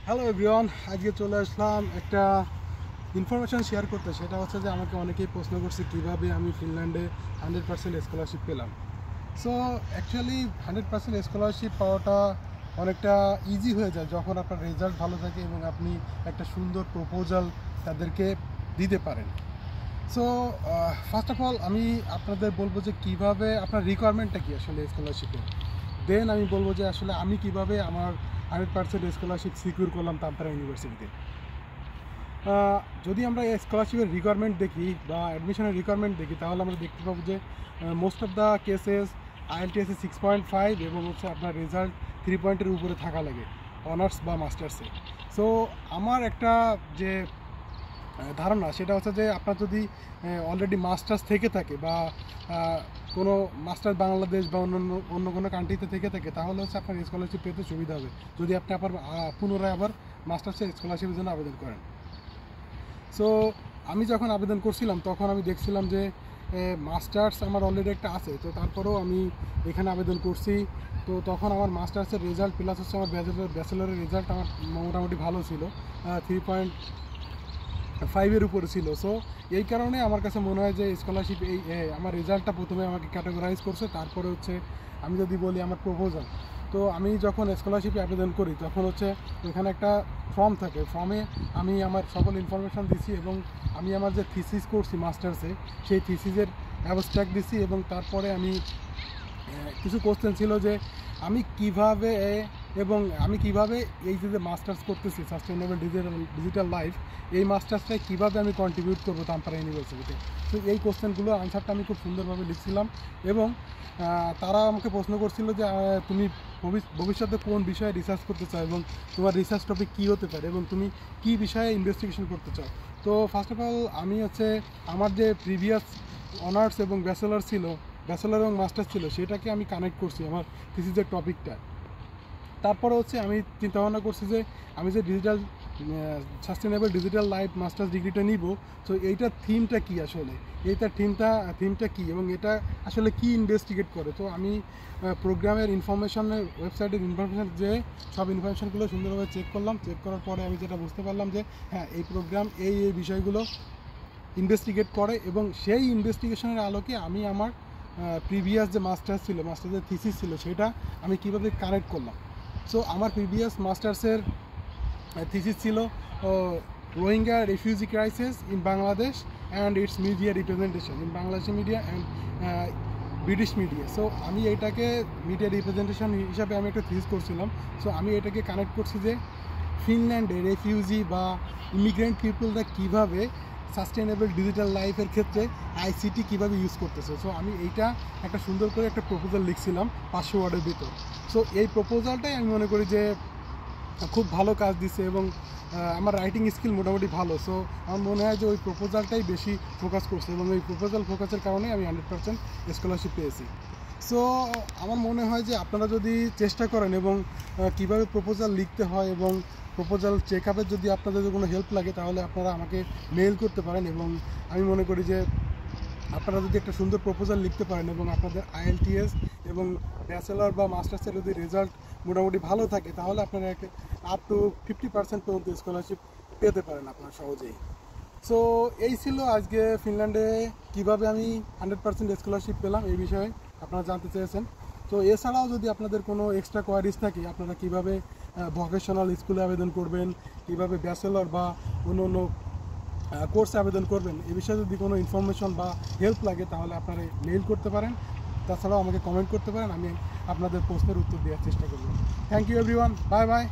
Hello everyone, আজকে চলে আসলাম একটা ইনফরমেশান শেয়ার করতে। সেটা হচ্ছে যে আমাকে অনেকেই প্রশ্ন করছে কীভাবে আমি ফিনল্যান্ডে 100% স্কলারশিপ পেলাম। সো অ্যাকচুয়ালি 100% স্কলারশিপ পাওয়াটা অনেকটা ইজি হয়ে যায় যখন আপনার রেজাল্ট ভালো থাকে এবং আপনি একটা সুন্দর প্রপোজাল তাদেরকে দিতে পারেন। সো ফার্স্ট অফ অল আমি আপনাদের বলবো যে কীভাবে আপনার রিকোয়ারমেন্টটা কী আসলে স্কলারশিপের। দেন আমি বলবো যে আসলে আমি কীভাবে আমার 100% স্কলারশিপ সিকিউর করলাম তাম্পারা ইউনিভার্সিটিতে। যদি আমরা স্কলারশিপের রিকোয়ারমেন্ট দেখি বা অ্যাডমিশনের রিকোয়ারমেন্ট দেখি, তাহলে আমরা দেখতে পাবো যে most of the cases IELTS 6.5 এবং হচ্ছে আপনার রেজাল্ট 3 পয়েন্টের উপরে থাকা লাগে অনার্স বা মাস্টার্সে। সো আমার একটা যে ধারণা সেটা হচ্ছে যে আপনার যদি অলরেডি মাস্টার্স থেকে থাকে বা কোনো মাস্টার বাংলাদেশ বা অন্য কোনো কান্ট্রিতে থেকে থাকে, তাহলে হচ্ছে আপনার স্কলারশিপ পেতে সুবিধা হবে যদি আপনি আবার পুনরায় আবার মাস্টার্সের স্কলারশিপের জন্য আবেদন করেন। সো আমি যখন আবেদন করছিলাম তখন আমি দেখছিলাম যে মাস্টার্স আমার অলরেডি একটা আছে, তো তারপরেও আমি এখানে আবেদন করছি। তো তখন আমার মাস্টার্সের রেজাল্ট প্লাস হচ্ছে আমার ব্যাচেলরের রেজাল্ট আমার মোটামুটি ভালো ছিল, 3.5-এর উপরে ছিল। সো এই কারণে আমার কাছে মনে হয় যে স্কলারশিপ আমার রেজাল্টটা প্রথমে আমাকে ক্যাটাগরাইজ করছে। তারপরে হচ্ছে আমি যদি বলি আমার প্রপোজাল, তো আমি যখন স্কলারশিপে আবেদন করি তখন হচ্ছে ওইখানে একটা ফর্ম থাকে। ফর্মে আমি আমার সকল ইনফরমেশান দিছি এবং আমি আমার যে থিসিস করছি মাস্টার্সে সেই থিসিসের অ্যাবস্ট্রাক্ট দিছি এবং তারপরে আমি কিছু কোশ্চেন ছিল যে আমি কিভাবে এই যে মাস্টার্স করতেছি সাস্টেনেবল ডিজিটাল লাইফ, এই মাস্টার্সটায় কীভাবে আমি কন্ট্রিবিউট করবো তাম্পারা ইউনিভার্সিটিতে। তো এই কোশ্চেনগুলো আনসারটা আমি খুব সুন্দরভাবে লিখছিলাম এবং তারা আমাকে প্রশ্ন করছিল যে তুমি ভবিষ্যতে কোন বিষয়ে রিসার্চ করতে চাও এবং তোমার রিসার্চ টপিক কী হতে পারে এবং তুমি কী বিষয়ে ইনভেস্টিগেশন করতে চাও। তো ফার্স্ট অফ অল আমি হচ্ছে আমার যে প্রিভিয়াস অনার্স এবং ব্যাচেলর এবং মাস্টার্স ছিল সেটাকে আমি কানেক্ট করছি আমার থিসিসের টপিকটা। তারপরে হচ্ছে আমি চিন্তাভাবনা করছি যে আমি যে সাস্টেনেবল ডিজিটাল লাইফ মাস্টার্স ডিগ্রিটা নিব, তো এইটার থিমটা কী আসলে, থিমটা কী এবং এটা আসলে কি ইনভেস্টিগেট করে। তো আমি প্রোগ্রামের ইনফরমেশনের ওয়েবসাইটের ইনফরমেশান যে সব ইনফরমেশানগুলো সুন্দরভাবে চেক করলাম। চেক করার পরে আমি যেটা বুঝতে পারলাম যে হ্যাঁ, এই প্রোগ্রাম এই বিষয়গুলো ইনভেস্টিগেট করে এবং সেই ইনভেস্টিগেশনের আলোকে আমি আমার প্রিভিয়াস যে মাস্টার্সের থিসিস ছিল সেটা আমি কীভাবে কানেক্ট করলাম। সো আমার প্রিভিয়াস মাস্টার্সের থিসিস ছিল Rohingya refugee crisis in Bangladesh and it's media representation in Bangladeshi media and British media. So আমি এইটাকে মিডিয়া রিপ্রেজেন্টেশন হিসাবে আমি একটা থিসিস করছিলাম। সো আমি এটাকে কানেক্ট করছি যে ফিনল্যান্ডে রেফিউজি বা ইমিগ্রেন্ট পিপলরা কীভাবে সাস্টেনেবল ডিজিটাল লাইফের ক্ষেত্রে ICT কীভাবে ইউজ করতেছে। সো আমি এইটা একটা সুন্দর করে একটা প্রপোজাল লিখছিলাম 500 ওয়ার্ডের ভিতর। সো এই প্রপোজালটাই আমি মনে করি যে খুব ভালো কাজ দিছে এবং আমার রাইটিং স্কিল মোটামুটি ভালো। সো আমার মনে হয় যে ওই প্রপোজালটাই বেশি ফোকাস করছে এবং এই প্রপোজাল ফোকাসের কারণে আমি 100% স্কলারশিপ পেয়েছি। সো আমার মনে হয় যে আপনারা যদি চেষ্টা করেন এবং কীভাবে প্রপোজাল লিখতে হয় এবং প্রপোজাল চেক আপের যদি আপনাদের কোনো হেল্প লাগে তাহলে আপনারা আমাকে মেইল করতে পারেন এবং আমি মনে করি যে আপনারা যদি একটা সুন্দর প্রপোজাল লিখতে পারেন এবং আপনাদের IELTS এবং ব্যাচেলর বা মাস্টার্সের যদি রেজাল্ট মোটামুটি ভালো থাকে তাহলে আপনারা আপ টু 50% পর্যন্ত স্কলারশিপ পেতে পারেন আপনারা সহজেই। সো এই ছিল আজকে ফিনল্যান্ডে কীভাবে আমি 100% স্কলারশিপ পেলাম এই বিষয়ে আপনারা জানতে চেয়েছেন। তো এছাড়াও যদি আপনাদের কোনো এক্সট্রা কোয়ারিজ থাকে আপনারা কীভাবে ভোকেশনাল স্কুলে আবেদন করবেন, কীভাবে ব্যাচেলর বা অন্য কোর্সে আবেদন করবেন, এই বিষয়ে যদি কোনো ইনফরমেশন বা হেল্প লাগে তাহলে আপনারা মেইল করতে পারেন। তাছাড়াও আমাকে কমেন্ট করতে পারেন, আমি আপনাদের প্রশ্নের উত্তর দেওয়ার চেষ্টা করব। Thank you everyone, bye by.